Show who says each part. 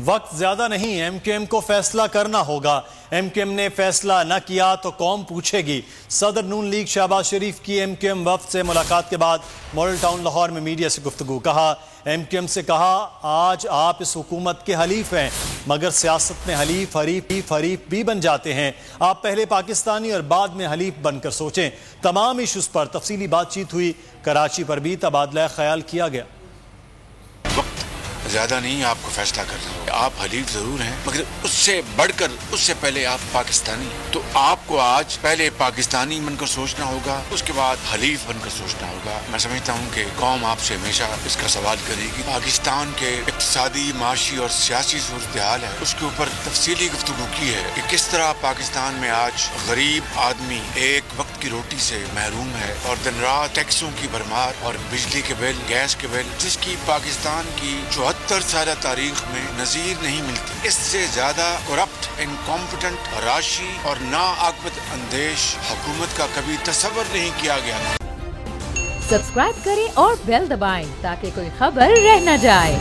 Speaker 1: وقت زیادہ نہیں، ایم کیو ایم کو فیصلہ کرنا ہوگا۔ ایم کیو ایم نے فیصلہ نہ کیا تو قوم پوچھے گی۔ صدر نون لیگ شہباز شریف کی ایم کیو ایم وفد سے ملاقات کے بعد ماڈل ٹاؤن لاہور میں میڈیا سے گفتگو۔ کہا ایم کیو ایم سے کہا آج آپ اس حکومت کے حلیف ہیں، مگر سیاست میں حلیف حریف بھی بن جاتے ہیں۔ آپ پہلے پاکستانی اور بعد میں حلیف بن کر سوچیں۔ تمام ایشوز پر تفصیلی بات چیت ہوئی، کراچی پر بھی تبادلہ خیال کیا گیا۔
Speaker 2: زیادہ نہیں، آپ کو فیصلہ کرنا ہوگا۔ آپ حلیف ضرور ہیں مگر اس سے بڑھ کر، اس سے پہلے آپ پاکستانی ہیں، تو آپ کو آج پہلے پاکستانی بن کر سوچنا ہوگا، اس کے بعد حلیف بن کر سوچنا ہوگا۔ میں سمجھتا ہوں کہ قوم آپ سے ہمیشہ اس کا سوال کرے گی۔ پاکستان کے اقتصادی، معاشی اور سیاسی صورتحال ہے، اس کے اوپر تفصیلی گفتگو کی ہے کہ کس طرح پاکستان میں آج غریب آدمی ایک وقت کی روٹی سے محروم ہے اور دن رات ٹیکسوں کی بھرمار اور بجلی کے بل، گیس کے بل، جس کی پاکستان کی 74 سالہ تاریخ میں نظیر نہیں ملتی۔ اس سے زیادہ کرپٹ، انکمپٹنٹ، راشی اور ناعاقبت اندیش حکومت کا کبھی تصور نہیں کیا گیا۔
Speaker 3: سبسکرائب کریں اور بیل دبائیں تاکہ کوئی خبر رہ نہ جائے۔